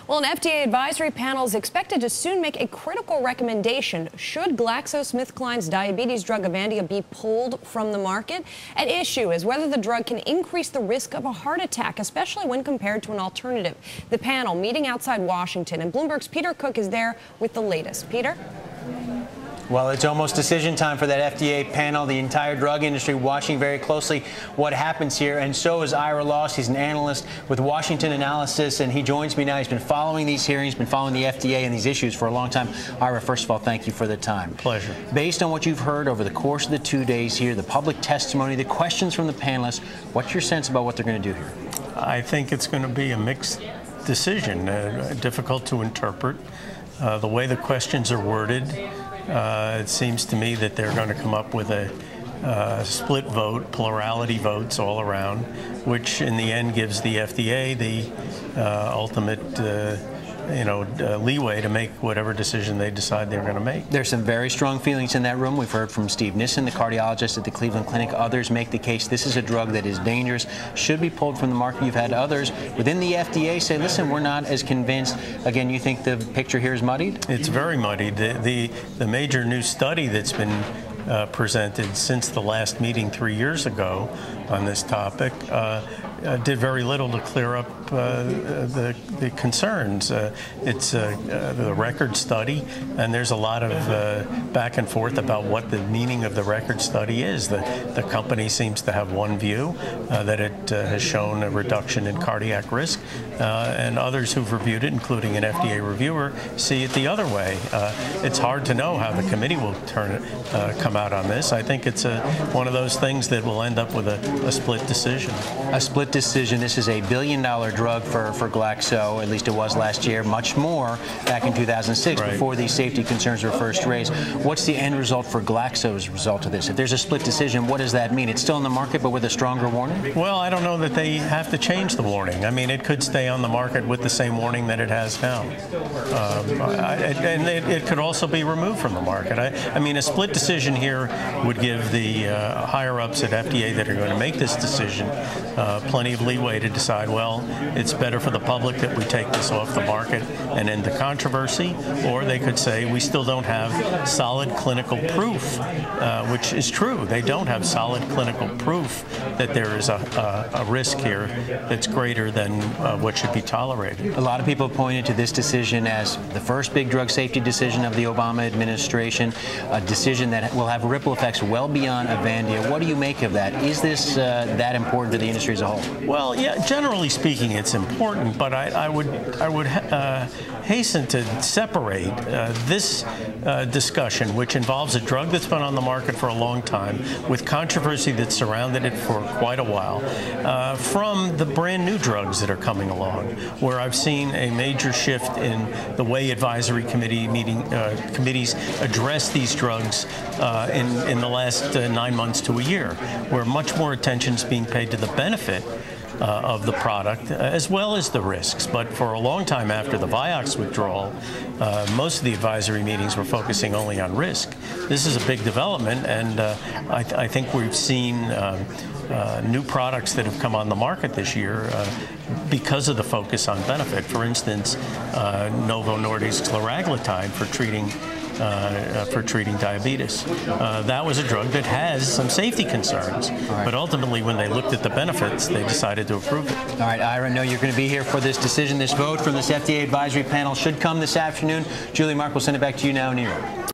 Well, an FDA advisory panel is expected to soon make a critical recommendation. Should GlaxoSmithKline's diabetes drug Avandia be pulled from the market? At issue is whether the drug can increase the risk of a heart attack, especially when compared to an alternative. The panel meeting outside Washington, and Bloomberg's Peter Cook is there with the latest. Peter? Well, it's almost decision time for that FDA panel. The entire drug industry watching very closely what happens here, and so is Ira Loss. He's an analyst with Washington Analysis, and he joins me now. He's been following these hearings, been following the FDA and these issues for a long time. Ira, first of all, thank you for the time. Pleasure. Based on what you've heard over the course of the 2 days here, the public testimony, the questions from the panelists, what's your sense about what they're going to do here? I think it's going to be a mixed decision, difficult to interpret. The way the questions are worded, it seems to me that they're going to come up with a split vote, plurality votes all around, which in the end gives the FDA the ultimate leeway to make whatever decision they decide they're going to make. There's some very strong feelings in that room. We've heard from Steve Nissen, the cardiologist at the Cleveland Clinic. Others make the case this is a drug that is dangerous, should be pulled from the market. You've had others within the FDA say, listen, we're not as convinced. Again, you think the picture here is muddied? It's very muddied. The major new study that's been presented since the last meeting 3 years ago on this topic did very little to clear up the concerns. It's the record study, and there's a lot of back and forth about what the meaning of the record study is. The company seems to have one view, that it has shown a reduction in cardiac risk, and others who've reviewed it, including an FDA reviewer, see it the other way. It's hard to know how the committee will come out on this. I think it's one of those things that will end up with a split decision. A split decision. This is $1 billion drug for Glaxo, at least it was last year, much more back in 2006 right. Before these safety concerns were first raised. What's the end result for Glaxo's result of this? If there's a split decision, what does that mean? It's still in the market, but with a stronger warning? Well, I don't know that they have to change the warning. I mean, it could stay on the market with the same warning that it has now. And it could also be removed from the market. I mean, a split decision here would give the higher-ups at FDA that are going to make this decision plenty of leeway to decide, well, it's better for the public that we take this off the market and end the controversy, or they could say we still don't have solid clinical proof, which is true. They don't have solid clinical proof that there is a risk here that's greater than what should be tolerated. A lot of people pointed to this decision as the first big drug safety decision of the Obama administration, a decision that will have ripple effects well beyond Avandia. What do you make of that? Is this that important to the industry as a whole? Well, yeah, generally speaking, it's important, but I would hasten to separate this discussion, which involves a drug that's been on the market for a long time, with controversy that surrounded it for quite a while, from the brand new drugs that are coming along, where I've seen a major shift in the way advisory committees address these drugs in the last 9 months to a year, where much more attention is being paid to the benefit of the product, as well as the risks. But for a long time after the Vioxx withdrawal, most of the advisory meetings were focusing only on risk. This is a big development, and I think we've seen new products that have come on the market this year because of the focus on benefit. For instance, Novo Nordisk's liraglutide for treating diabetes. That was a drug that has some safety concerns, but ultimately when they looked at the benefits, they decided to approve it. All right, Ira, I know you're going to be here for this decision. This vote from this FDA advisory panel should come this afternoon. Julie, Mark, we'll send it back to you now in New York.